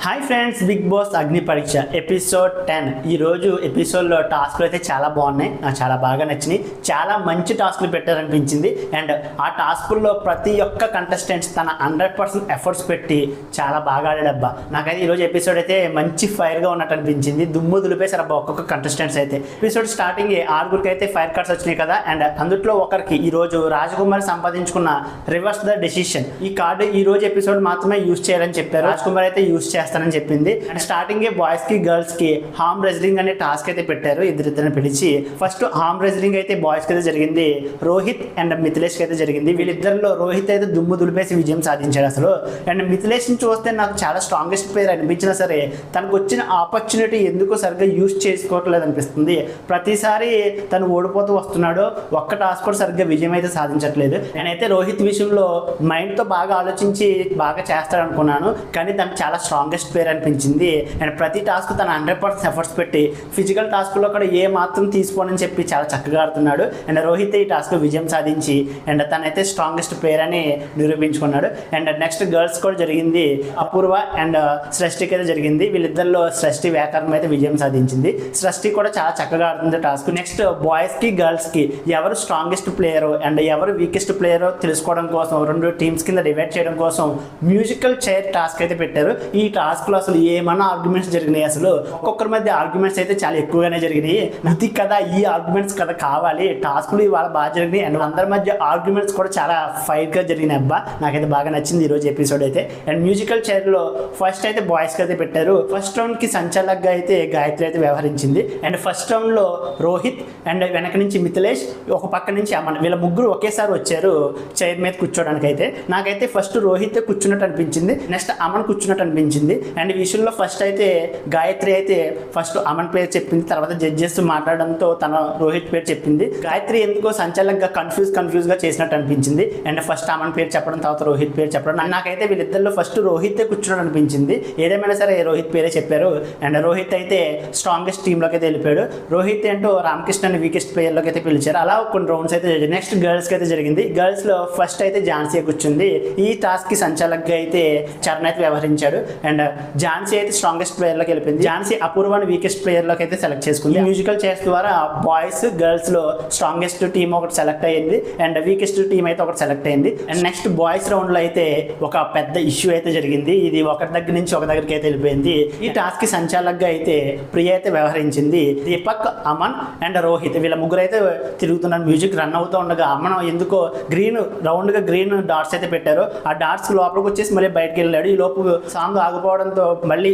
Hi friends, big boss అగ్ని పరీక్ష episode 10 ఈరోజు ఎపిసోడ్లో టాస్క్లు అయితే చాలా బాగున్నాయి. నాకు చాలా బాగా నచ్చినాయి. చాలా మంచి టాస్క్లు పెట్టారనిపించింది. అండ్ ఆ టాస్కుల్లో ప్రతి ఒక్క కంటెస్టెంట్స్ తన 100% ఎఫర్ట్స్ పెట్టి చాలా బాగా ఆడాడబ్బా. నాకైతే ఈరోజు ఎపిసోడ్ అయితే మంచి ఫైర్గా ఉన్నట్టు అనిపించింది. దుమ్ము దులిపేశారు అబ్బా ఒక్కొక్క కంటెస్టెంట్స్ అయితే. ఎపిసోడ్ స్టార్టింగ్ 6గురికి అయితే ఫైర్ కార్డ్స్ వచ్చినాయి కదా. అండ్ అందులో ఒకరికి ఈరోజు రాజకుమారి సంపాదించుకున్న రివర్స్ ద డెసిషన్ ఈ కార్డు ఈ రోజు ఎపిసోడ్ మాత్రమే యూజ్ చేయాలని చెప్పారు. రాజకుమారి అయితే యూజ్ చేస్తానని చెప్పింది. అండ్ స్టార్టింగ్ బాయ్స్ కి గర్ల్స్ కి హార్మ్ రెజ్లింగ్ అనే టాస్క్ అయితే పెట్టారు. ఇద్దరిద్దరిని పిలిచి ఫస్ట్ హార్మ్ రెజ్లింగ్ అయితే బాయ్స్ కి అయితే జరిగింది. రోహిత్ అండ్ మిథిలేష్ కి అయితే జరిగింది. వీళ్ళిద్దరిలో రోహిత్ అయితే దుమ్ము దులిపేసి విజయం సాధించాడు అసలు. అండ్ మిథిలేష్ ని చూస్తే నాకు చాలా స్ట్రాంగెస్ట్ ప్లేయర్ అనిపించినా సరే తనకు వచ్చిన ఆపర్చునిటీ ఎందుకో సరిగ్గా యూజ్ చేసుకోవట్లేదు అనిపిస్తుంది. ప్రతిసారి తను ఓడిపోతూ వస్తున్నాడు. ఒక్క టాస్క్ కూడా సరిగ్గా విజయం అయితే సాధించట్లేదు. నేనైతే రోహిత్ విషయంలో మైండ్తో బాగా ఆలోచించి బాగా చేస్తాడు అనుకున్నాను. కానీ తను చాలా స్ట్రాంగెస్ట్ ప్లేయర్ అనిపించింది. అండ్ ప్రతి టాస్క్ తను 100% ఎఫర్ట్స్ పెట్టి ఫిజికల్ టాస్క్లో కూడా ఏ మాత్రం తీసుకోనని చెప్పి చాలా చక్కగా ఆడుతున్నాడు. అండ్ రోహిత్ ఈ టాస్క్ విజయం సాధించి అండ్ తనైతే స్ట్రాంగెస్ట్ ప్లేయర్ అని నిరూపించుకున్నాడు. అండ్ నెక్స్ట్ గర్ల్స్ కూడా జరిగింది. అపూర్వ అండ్ సృష్టికి అయితే జరిగింది. వీళ్ళిద్దరిలో సృష్టి వ్యాకరణం అయితే విజయం సాధించింది. సృష్టి కూడా చాలా చక్కగా ఆడుతుంది టాస్క్. నెక్స్ట్ బాయ్స్కి గర్ల్స్కి ఎవరు స్ట్రాంగెస్ట్ ప్లేయరో అండ్ ఎవరు వీకెస్ట్ ప్లేయరో తెలుసుకోవడం కోసం రెండు టీమ్స్ కింద డివైడ్ చేయడం కోసం మ్యూజికల్ చైర్ టాస్క్ అయితే పెట్టారు. ఈ టాస్క్లో అసలు ఏమన్నా ఆర్గ్యుమెంట్స్ జరిగినాయి. అసలు ఒక్కొక్కరి మధ్య ఆర్గ్యుమెంట్స్ అయితే చాలా ఎక్కువగానే జరిగినాయి. ఇది కదా ఈ ఆర్గ్యుమెంట్స్ కదా కావాలి. టాస్క్లు ఇవాళ బాగా జరిగినాయి. అండ్ అందరి మధ్య ఆర్గ్యుమెంట్స్ కూడా చాలా ఫైర్గా జరిగినాయి అబ్బా. నాకైతే బాగా నచ్చింది ఈరోజు ఎపిసోడ్ అయితే. అండ్ మ్యూజికల్ చైర్లో ఫస్ట్ అయితే బాయ్స్కి అయితే పెట్టారు. ఫస్ట్ రౌండ్కి సంచాలక్గా అయితే గాయత్రి అయితే వ్యవహరించింది. అండ్ ఫస్ట్ రౌండ్లో రోహిత్ అండ్ వెనక నుంచి మిథిలేష్, ఒక పక్క నుంచి అమన్, వీళ్ళ ముగ్గురు ఒకేసారి వచ్చారు చైర్ మీద కూర్చోడానికి. అయితే నాకైతే ఫస్ట్ రోహిత్ కూర్చున్నట్టు అనిపించింది. నెక్స్ట్ అమన్ కూర్చున్నట్టు అనిపించింది. అండ్ ఈ విషయంలో ఫస్ట్ అయితే గాయత్రి అయితే ఫస్ట్ అమన్ పేరు చెప్పింది. తర్వాత జడ్జెస్ మాట్లాడడంతో తన రోహిత్ పేరు చెప్పింది. గాయత్రి ఎందుకో సంచలనంగా కన్ఫ్యూజ్గా చేసినట్టు అనిపించింది. అండ్ ఫస్ట్ అమన్ పేరు చెప్పడం, తర్వాత రోహిత్ పేరు చెప్పడం. నాకైతే వీళ్ళిద్దరిలో ఫస్ట్ రోహితే కూర్చున్నాడు అనిపించింది. ఏదేమైనా సరే రోహిత్ పేరే చెప్పారు. అండ్ రోహిత్ అయితే స్ట్రాంగెస్ట్ టీంలోకి అయితే వెళ్ళిపోయాడు. రోహిత్ ఏంటో రామకృష్ణని వీకెస్ట్ ప్లేయర్లోకి అయితే పిలిచారు. అలా కొన్ని రౌండ్స్ అయితే జరిగింది. నెక్స్ట్ గర్ల్స్కి అయితే జరిగింది. గర్ల్స్లో ఫస్ట్ అయితే ఝాన్సీ కూర్చుంది. ఈ టాస్క్కి సంచాలక్గా అయితే చరణ్ అయితే వ్యవహరించాడు. అండ్ ఝాన్సీ అయితే స్ట్రాంగెస్ట్ ప్లేయర్లోకి వెళ్ళిపోయింది. ఝాన్సీ అపూర్వాని వీకెస్ట్ ప్లేయర్లోకి అయితే సెలెక్ట్ చేసుకుంది. మ్యూజికల్ చైర్స్ ద్వారా బాయ్స్ గర్ల్స్లో స్ట్రాంగెస్ట్ టీం ఒకటి సెలెక్ట్ అయ్యింది. అండ్ వీకెస్ట్ టీం అయితే ఒకటి సెలెక్ట్ అయింది. అండ్ నెక్స్ట్ బాయ్స్ రౌండ్లో అయితే ఒక పెద్ద ఇష్యూ అయితే జరిగింది. ఇది ఒకరి దగ్గర నుంచి ఒక దగ్గరికి అయితే వెళ్ళిపోయింది. ఈ టాస్క్కి సంచాలక్గా అయితే ప్రియ అయితే వ్యవహరించింది. దీపక్, అమన్ అండ్ రోహిత్ వీళ్ళ ముగ్గురు అయితే తిరుగుతున్నారు. మ్యూజిక్ రన్ అవుతూ ఉండగా అమన్ ఎందుకో రౌండ్గా గ్రీన్ డాట్స్ అయితే పెట్టారు. ఆ డాట్స్ లోపలికి వచ్చేసి మళ్ళీ బయటకు వెళ్ళాడు. ఈ లోపు సాంగ్ ఆగిపోవడంతో మళ్ళీ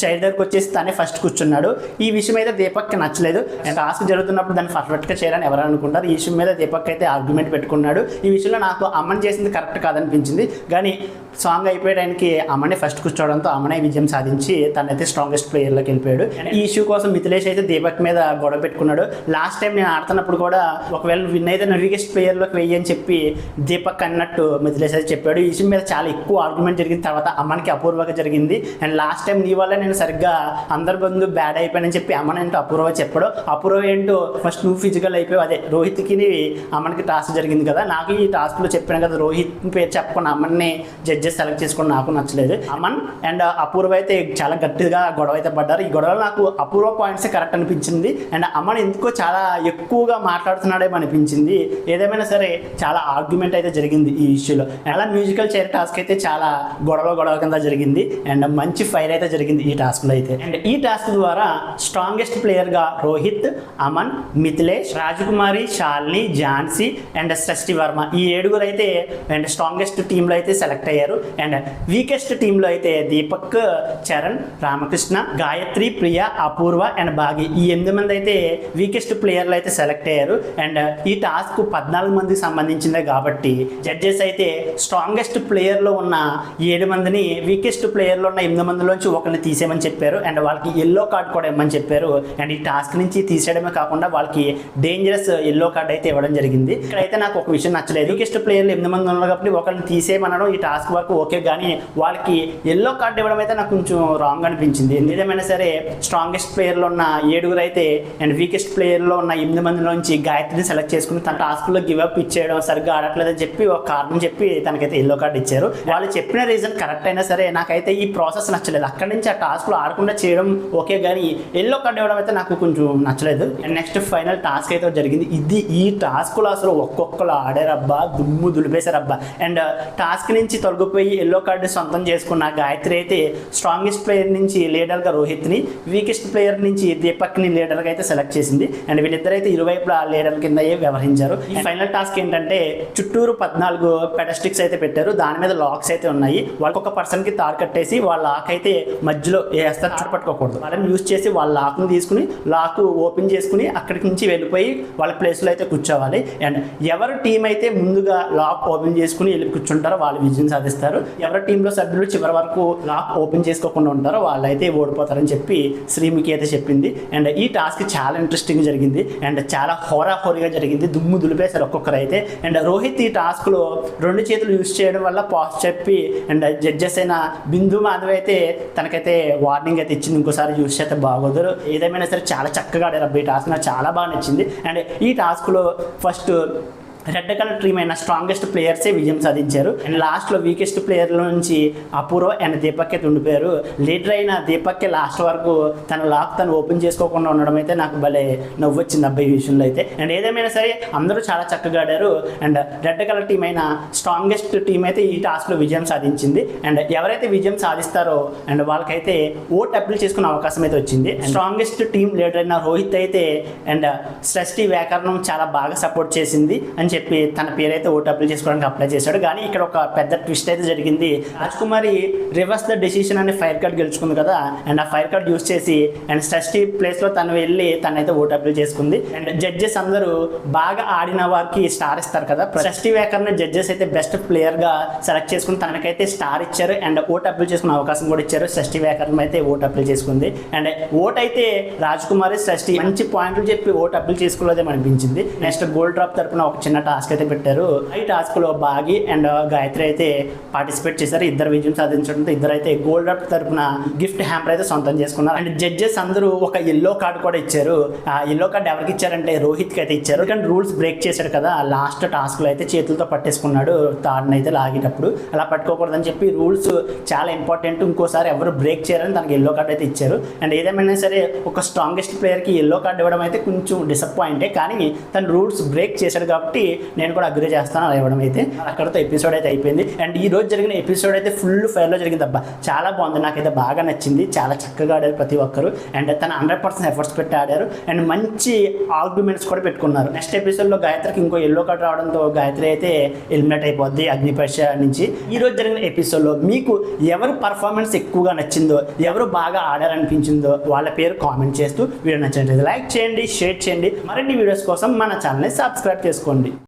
చైర్ దగ్గరకు వచ్చేసి తనే ఫస్ట్ కూర్చున్నాడు. ఈ విషయం అయితే దీపక్కి నచ్చలేదు. అండ్ టాస్క్ జరుగుతున్నప్పుడు దాన్ని పర్ఫెక్ట్గా చేయాలని ఎవరు అనుకుంటారు. ఈ విషయం మీద దీపక్ అయితే ఆర్గ్యుమెంట్ పెట్టుకున్నాడు. ఈ విషయంలో నాకు అమన్ చేసింది కరెక్ట్ కాదనిపించింది. కానీ సాంగ్ అయిపోయడానికి అమ్మనే ఫస్ట్ కూర్చోవడంతో అమ్మనే విజయం సాధించి తనైతే స్ట్రాంగెస్ట్ ప్లేయర్లోకి వెళ్ళిపోయాడు. అండ్ ఈ ఇష్యూ కోసం మిథిలేష్ అయితే దీపక్ మీద గొడవ పెట్టుకున్నాడు. లాస్ట్ టైం నేను ఆడుతున్నప్పుడు కూడా ఒకవేళ విన్ అయితే నా వీకెస్ట్ ప్లేయర్లోకి వెయ్యి అని చెప్పి దీపక్ అన్నట్టు మిథిలేష్ అయితే చెప్పాడు. ఈ విషయం మీద చాలా ఎక్కువ ఆర్గ్యుమెంట్ జరిగిన తర్వాత అమ్మకి అపూర్వగా జరిగింది. అండ్ లాస్ట్ టైం నీ వల్ల నేను సరిగ్గా అందరి బంధు బ్యాడ్ అయిపోయానని చెప్పి అమ్మని ఏంటో అపూర్వ చెప్పాడు. అపూర్వ ఏంటో ఫస్ట్ నువ్వు ఫిజికల్ అయిపోయావు. అదే రోహిత్కి అమ్మకి టాస్క్ జరిగింది కదా. నాకు ఈ టాస్క్లో చెప్పాను కదా రోహిత్ పేరు చెప్పకుండా అమ్మని జడ్జెస్ సెలెక్ట్ చేసుకుని నాకు నచ్చలేదు. అమన్ అండ్ అపూర్వ అయితే చాలా గట్టిగా గొడవ అయితే పడ్డారు. ఈ గొడవలో నాకు అపూర్వ పాయింట్సే కరెక్ట్ అనిపించింది. అండ్ అమ్మని ఎందుకో చాలా ఎక్కువగా మాట్లాడుతున్నాడేమో అనిపించింది. ఏదేమైనా సరే చాలా ఆర్గ్యుమెంట్ అయితే జరిగింది ఈ ఇష్యూలో. అలా మ్యూజికల్ చైర్ టాస్క్ అయితే చాలా గొడవ కింద జరిగింది. అండ్ మంచి ఫైర్ అయితే జరిగింది ఈ టాస్క్లో అయితే. అండ్ ఈ టాస్క్ ద్వారా స్ట్రాంగెస్ట్ ప్లేయర్గా రోహిత్, అమన్, మిథిలేష్, రాజకుమారి, శాలిని, ఝాన్సీ అండ్ సృష్టి వర్మ ఈ 7గురు అయితే అండ్ స్ట్రాంగెస్ట్ టీంలో అయితే సెలెక్ట్ అయ్యారు. అండ్ వీకెస్ట్ టీంలో అయితే దీపక్, చరణ్, రామకృష్ణ, గాయత్రి, ప్రియ, అపూర్వ అండ్ భాగి ఈ 8 మంది అయితే వీకెస్ట్ ప్లేయర్లు అయితే సెలెక్ట్ అయ్యారు. అండ్ ఈ టాస్క్ 14 మందికి సంబంధించిందే కాబట్టి జడ్జెస్ అయితే స్ట్రాంగెస్ట్ ప్లేయర్లో ఉన్న 7 మందిని వీకెస్ట్ ప్లేయర్లో ఉన్న 8 మందిలోంచి ఒకరిని తీసేయమని చెప్పారు. అండ్ వాళ్ళకి ఎల్లో కార్డ్ కూడా ఇవ్వమని చెప్పారు. అండ్ ఈ టాస్క్ నుంచి తీసేయడమే కాకుండా వాళ్ళకి డేంజరస్ ఎల్లో కార్డ్ అయితే ఇవ్వడం జరిగింది. ఇక్కడైతే నాకు ఒక విషయం నచ్చలేదు. వీకెస్ట్ ప్లేయర్లు 8 మంది ఉన్నారు కాబట్టి ఒకరిని తీసేయమనడం ఈ టాస్క్ వరకు ఓకే, కానీ వాళ్ళకి ఎల్లో కార్డు ఇవ్వడం అయితే నాకు కొంచెం రాంగ్ అనిపించింది. ఏదేమైనా సరే స్ట్రాంగెస్ట్ ప్లేయర్లో ఉన్న 7 అయితే అండ్ వీకెస్ట్ ప్లేయర్లో ఉన్న 8 మందిలోంచి గాయత్రిని సెలెక్ట్ చేసుకుని తన టాస్క్లో గివప్ ఇచ్చేయడం, సరిగ్గా ఆడట్లేదని చెప్పి ఒక కారణం చెప్పి తనకైతే ఎల్లో కార్డు ఇచ్చారు. వాళ్ళు చెప్పిన రీజన్ కరెక్ట్ అయినా సరే నాకైతే ఈ ప్రాసెస్ నచ్చలేదు. అక్కడి నుంచి ఆ టాస్క్లో ఆడకుండా చేయడం ఓకే, కానీ ఎల్లో కార్డు ఇవ్వడం అయితే నాకు కొంచెం నచ్చలేదు. అండ్ నెక్స్ట్ ఫైనల్ టాస్క్ అయితే జరిగింది. ఈ టాస్క్లో అసలు ఒక్కొక్కరు ఆడారబ్బా, దుమ్ము దులిపేశారబ్బా. అండ్ టాస్క్ నుంచి తొలగిపోయి ఎల్లో కార్డు సొంతం చేసుకున్న గాయత్రి అయితే స్ట్రాంగెస్ట్ ప్లేయర్ నుంచి లీడర్గా రోహిత్ని, వీకెస్ట్ ప్లేయర్ నుంచి దీపక్ని లీడర్గా అయితే సెలెక్ట్ చేసింది. అండ్ వీళ్ళిద్దరైతే ఇరువైపులా లీడర్ కింద వ్యవహరించారు. ఫైనల్ టాస్క్ ఏంటంటే చుట్టూరు 14 పెడస్టిక్స్ అయితే పెట్టారు. దాని మీద లాక్స్ అయితే ఉన్నాయి. వాళ్ళకి ఒక పర్సన్కి తాడు కట్టేసి వాళ్ళ లాక్ అయితే మధ్యలో వేస్తారు, చుట్టుపట్టుకోకూడదు. వాళ్ళని యూజ్ చేసి వాళ్ళ లాక్ను తీసుకుని లాక్ ఓపెన్ చేసుకుని అక్కడికి నుంచి వెళ్ళిపోయి వాళ్ళ ప్లేస్లో అయితే కూర్చోవాలి. అండ్ ఎవరు టీం అయితే ముందుగా లాక్ ఓపెన్ చేసుకుని వెళ్ళి కూర్చుంటారో వాళ్ళు విజయం సాధిస్తారు. ఎవరి టీంలో సభ్యులు చివరి వరకు లాక్ ఓపెన్ చేసుకోకుండా ఉంటారో వాళ్ళైతే ఓడిపోతారని చెప్పి శ్రీముఖి అయితే చెప్పింది. అండ్ ఈ టాస్క్ చాలా ఇంట్రెస్టింగ్ జరిగింది అండ్ చాలా హోరాహోరీగా జరిగింది. దుమ్ము దులిపేశారు ఒక్కొక్కరు అయితే. అండ్ రోహిత్ ఈ టాస్క్లో 2 చేతులు యూజ్ చేయడం వల్ల పాస్ చెప్పి అండ్ జడ్జెస్ అయిన బిందు మాధవ్ అయితే తనకైతే వార్నింగ్ అయితే ఇచ్చింది, ఇంకోసారి యూజ్ చేస్తే బాగోదు. ఏదేమైనా సరే చాలా చక్కగా ఆడారు. ఈ టాస్క్ నాకు చాలా బాగా నచ్చింది. అండ్ ఈ టాస్క్లో ఫస్ట్ రెడ్ కలర్ టీమ్ అయిన స్ట్రాంగెస్ట్ ప్లేయర్సే విజయం సాధించారు. అండ్ లాస్ట్లో వీకెస్ట్ ప్లేయర్ల నుంచి అపూర్వ అండ్ దీపక్కే ఉండిపోయారు. లీడర్ అయిన దీపక్కే లాస్ట్ వరకు తన లాక్ తను ఓపెన్ చేసుకోకుండా ఉండడం అయితే నాకు భలే నవ్వు వచ్చింది అబ్బాయి విషయంలో అయితే. అండ్ ఏదేమైనా సరే అందరూ చాలా చక్కగా ఆడారు. అండ్ రెడ్ కలర్ టీం అయిన స్ట్రాంగెస్ట్ టీం అయితే ఈ టాస్క్లో విజయం సాధించింది. అండ్ ఎవరైతే విజయం సాధిస్తారో అండ్ వాళ్ళకైతే ఓట్ అప్లై చేసుకునే అవకాశం అయితే వచ్చింది. స్ట్రాంగెస్ట్ టీం లీడర్ అయిన రోహిత్ అయితే అండ్ సృష్టి వ్యాకరణం చాలా బాగా సపోర్ట్ చేసింది అని చెప్పి తన పేరైతే ఓటు అప్లై చేసుకోవడానికి అప్లై చేశాడు. కానీ ఇక్కడ ఒక పెద్ద ట్విస్ట్ అయితే జరిగింది. రాజ్కుమారి రివర్స్ ద డెసిషన్ అనే ఫైర్ కార్డ్ గెలుచుకుంది కదా, అండ్ ఆ ఫైర్ కార్డ్ యూజ్ చేసి అండ్ షష్ఠి ప్లేస్లో తను వెళ్ళి తనైతే ఓటు అప్లై చేసుకుంది. అండ్ జడ్జెస్ అందరూ బాగా ఆడిన వారికి స్టార్ ఇస్తారు కదా, షష్ఠి వ్యాకరణ జడ్జెస్ అయితే బెస్ట్ ప్లేయర్గా సెలెక్ట్ చేసుకుని తనకైతే స్టార్ ఇచ్చారు అండ్ ఓటు అప్లై చేసుకునే అవకాశం కూడా ఇచ్చారు. షష్ఠి వ్యాకరణం అయితే ఓటు అప్లై చేసుకుంది. అండ్ ఓట్ అయితే రాజ్కుమారి షష్ఠి మంచి పాయింట్లు చెప్పి ఓటు అప్లై చేసుకోలేదేమో అనిపించింది. నెక్స్ట్ గోల్డ్ డ్రాప్ తరపున ఒక చిన్న టాస్క్ అయితే పెట్టారు. ఈ టాస్క్ లో బాగి అండ్ గాయత్రి అయితే పార్టిసిపేట్ చేశారు. ఇద్దరు విజయం సాధించడంతో ఇద్దరు అయితే గోల్డ్ డ్రాప్ తరపున గిఫ్ట్ హ్యాంపర్ అయితే సొంతం చేసుకున్నారు. అండ్ జడ్జెస్ అందరూ ఒక ఎల్లో కార్డు కూడా ఇచ్చారు. ఆ ఎల్లో కార్డు ఎవరికి ఇచ్చారంటే రోహిత్కి అయితే ఇచ్చారు. కానీ రూల్స్ బ్రేక్ చేశాడు కదా, లాస్ట్ టాస్క్ లో అయితే చేతులతో పట్టేసుకున్నాడు తాడుని అయితే లాగేటప్పుడు. అలా పట్టుకోకూడదని చెప్పి రూల్స్ చాలా ఇంపార్టెంట్, ఇంకోసారి ఎవరు బ్రేక్ చేయాలని తనకి ఎల్లో కార్డు అయితే ఇచ్చారు. అండ్ ఏదేమైనా సరే ఒక స్ట్రాంగెస్ట్ ప్లేయర్కి ఎల్లో కార్డు ఇవ్వడం అయితే కొంచెం డిసప్పాయింటే, కానీ తన రూల్స్ బ్రేక్ చేశాడు కాబట్టి నేను కూడా అగ్రీ చేస్తాను అలా ఇవ్వడం అయితే. అక్కడతో ఎపిసోడ్ అయితే అయిపోయింది. అండ్ ఈ రోజు జరిగిన ఎపిసోడ్ అయితే ఫుల్ ఫైర్లో జరిగింది అబ్బా, చాలా బాగుంది, నాకైతే బాగా నచ్చింది. చాలా చక్కగా ఆడారు ప్రతి ఒక్కరు అండ్ తన 100% ఎఫర్ట్స్ పెట్టి ఆడారు అండ్ మంచి ఆర్గ్యుమెంట్స్ కూడా పెట్టుకున్నారు. నెక్స్ట్ ఎపిసోడ్లో గాయత్రికి ఇంకో ఎల్లో కార్డు రావడంతో గాయత్రి అయితే ఎలిమినేట్ అయిపోద్ది అగ్ని పరీక్ష నుంచి. ఈ రోజు జరిగిన ఎపిసోడ్లో మీకు ఎవరు పర్ఫార్మెన్స్ ఎక్కువగా నచ్చిందో, ఎవరు బాగా ఆడారనిపించిందో వాళ్ళ పేరు కామెంట్ చేస్తూ వీడియో నచ్చినట్లయితే లైక్ చేయండి, షేర్ చేయండి. మరిన్ని వీడియోస్ కోసం మన ఛానల్ని సబ్స్క్రైబ్ చేసుకోండి.